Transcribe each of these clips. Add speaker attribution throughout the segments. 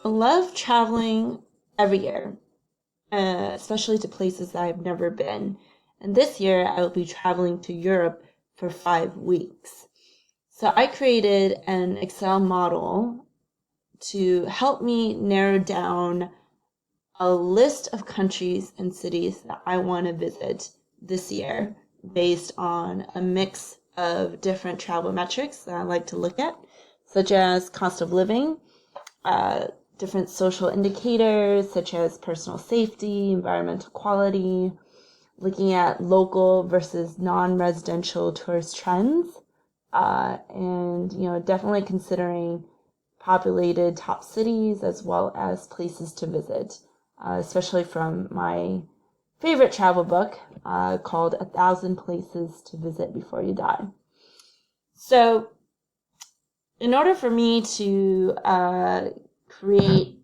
Speaker 1: love traveling every year, especially to places that I've never been. And this year I will be traveling to Europe for 5 weeks. So I created an Excel model to help me narrow down a list of countries and cities that I want to visit this year based on a mix of different travel metrics that I like to look at, such as cost of living, different social indicators such as personal safety, environmental quality, looking at local versus non-residential tourist trends, and definitely considering populated top cities as well as places to visit, especially from my favorite travel book called 1,000 Places to Visit Before You Die. So in order for me to create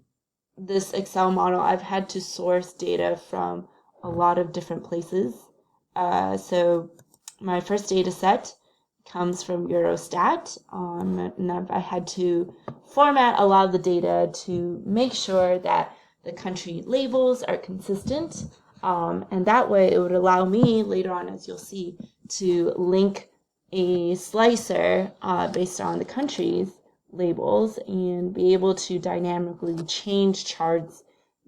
Speaker 1: this Excel model, I've had to source data from a lot of different places. So my first data set comes from Eurostat, and I had to format a lot of the data to make sure that the country labels are consistent, and that way it would allow me later on, as you'll see, to link a slicer based on the country's labels and be able to dynamically change charts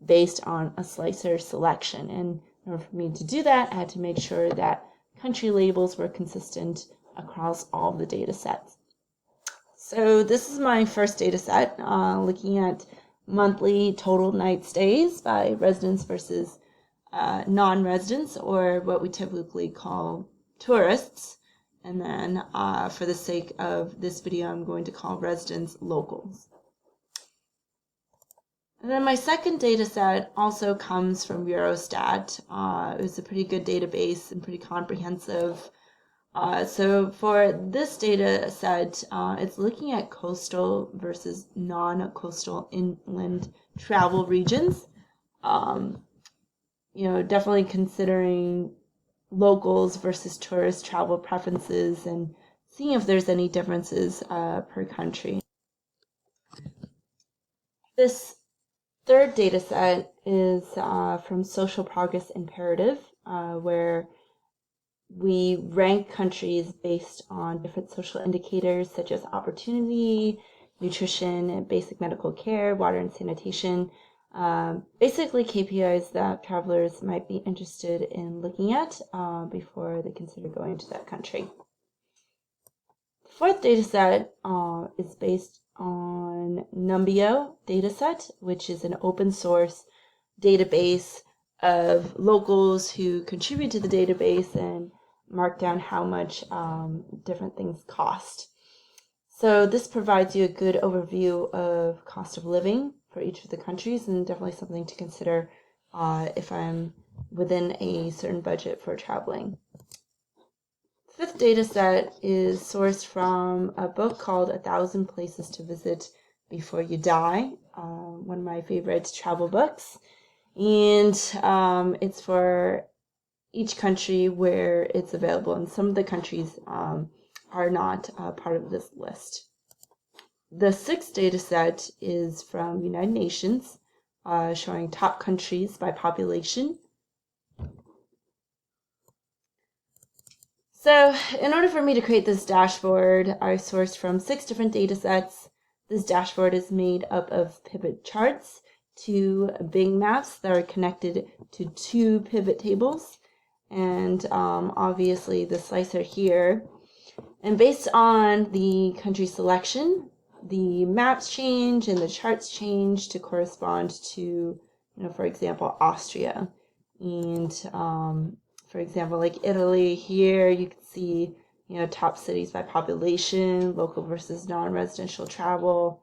Speaker 1: based on a slicer selection. And in order for me to do that, I had to make sure that country labels were consistent across all the data sets. So this is my first data set, looking at monthly total night stays by residents versus non-residents, or what we typically call tourists. And then for the sake of this video, I'm going to call residents locals. And then my second data set also comes from Eurostat. It was a pretty good database and pretty comprehensive. So for this data set, it's looking at coastal versus non-coastal inland travel regions. Definitely considering locals versus tourist travel preferences and seeing if there's any differences per country. This third data set is from Social Progress Imperative, where we rank countries based on different social indicators such as opportunity, nutrition, basic medical care, water and sanitation. Basically KPIs that travelers might be interested in looking at before they consider going to that country. The fourth data set is based on Numbeo dataset, which is an open source database of locals who contribute to the database and mark down how much different things cost. So this provides you a good overview of cost of living for each of the countries, and definitely something to consider if I'm within a certain budget for traveling. The fifth data set is sourced from a book called 1,000 Places to Visit Before You Die, one of my favorite travel books. And it's for each country where it's available, and some of the countries are not part of this list. The sixth data set is from United Nations, showing top countries by population. So in order for me to create this dashboard, I sourced from 6 different data sets. This dashboard is made up of pivot charts, 2 Bing maps that are connected to 2 pivot tables, and obviously the slicer here. And based on the country selection, the maps change and the charts change to correspond to, for example, Austria. And for example, like Italy here, you can see, top cities by population, local versus non-residential travel,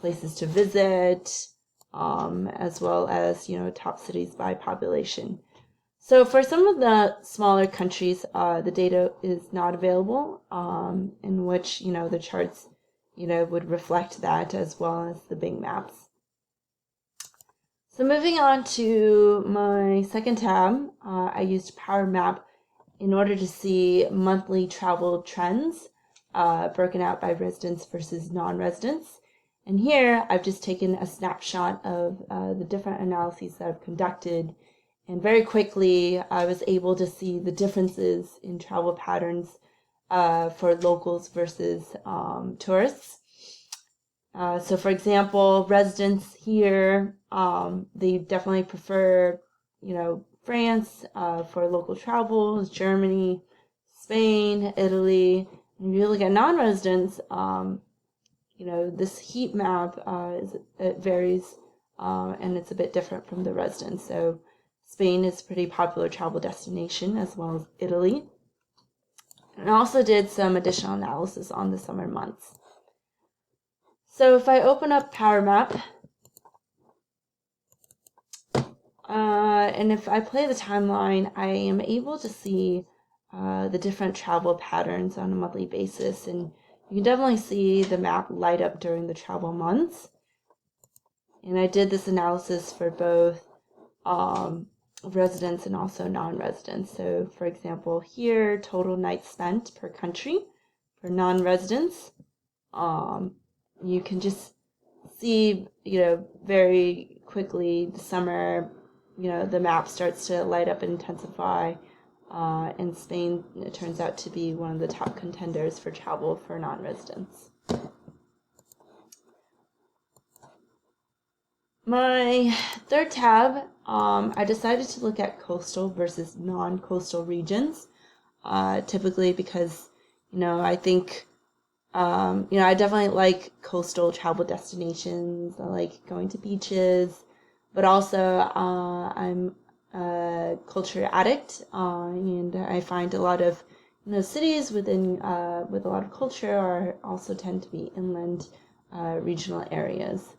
Speaker 1: places to visit, as well as, top cities by population. So for some of the smaller countries, the data is not available, in which, the charts, would reflect that as well as the Bing maps. So moving on to my second tab, I used Power Map in order to see monthly travel trends broken out by residents versus non-residents. And here I've just taken a snapshot of the different analyses that I've conducted. And very quickly, I was able to see the differences in travel patterns for locals versus tourists. So for example, residents here, they definitely prefer, France for local travels, Germany, Spain, Italy. And if you look at non-residents, this heat map it varies, and it's a bit different from the residents. So Spain is a pretty popular travel destination, as well as Italy. And I also did some additional analysis on the summer months. So if I open up Power Map, and if I play the timeline, I am able to see the different travel patterns on a monthly basis. And you can definitely see the map light up during the travel months. And I did this analysis for both residents and also non-residents. So for example, here, total nights spent per country for non-residents. You can just see, very quickly the summer, the map starts to light up and intensify. And Spain, it turns out to be one of the top contenders for travel for non-residents. My third tab, I decided to look at coastal versus non-coastal regions, typically because, I think, I definitely like coastal travel destinations. I like going to beaches, but also I'm a culture addict, and I find a lot of, cities within with a lot of culture are also tend to be inland regional areas.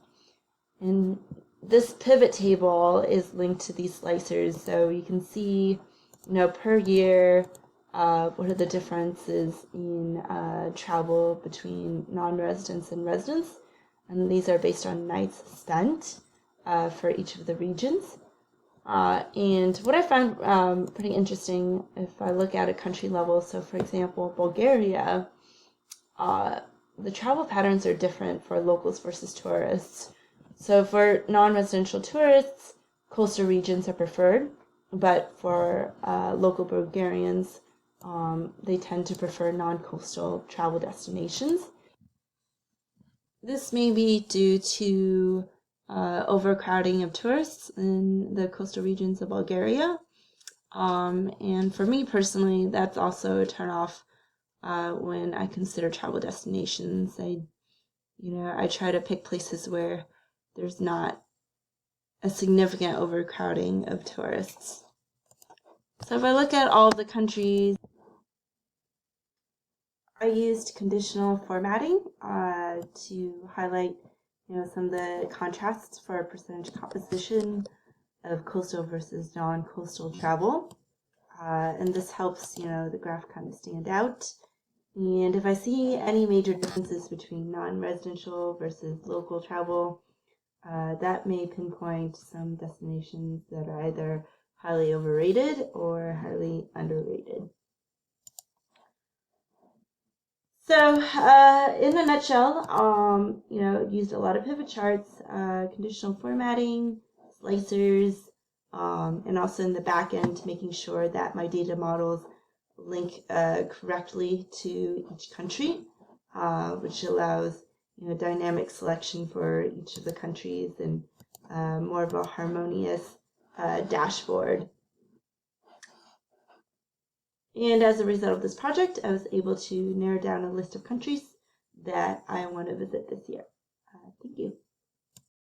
Speaker 1: And this pivot table is linked to these slicers, so you can see, per year, what are the differences in travel between non-residents and residents. And these are based on nights spent for each of the regions. And what I found pretty interesting, if I look at a country level, so for example, Bulgaria, the travel patterns are different for locals versus tourists. So for non-residential tourists, coastal regions are preferred, but for local Bulgarians, they tend to prefer non-coastal travel destinations. This may be due to overcrowding of tourists in the coastal regions of Bulgaria. And for me personally, that's also a turnoff when I consider travel destinations. I try to pick places where there's not a significant overcrowding of tourists. So if I look at all of the countries, I used conditional formatting to highlight, some of the contrasts for a percentage composition of coastal versus non-coastal travel. And this helps, the graph kind of stand out. And if I see any major differences between non-residential versus local travel, that may pinpoint some destinations that are either highly overrated or highly underrated. So, in a nutshell, used a lot of pivot charts, conditional formatting, slicers, and also in the back end, making sure that my data models link correctly to each country, which allows dynamic selection for each of the countries and more of a harmonious dashboard. And as a result of this project, I was able to narrow down a list of countries that I want to visit this year. Thank you.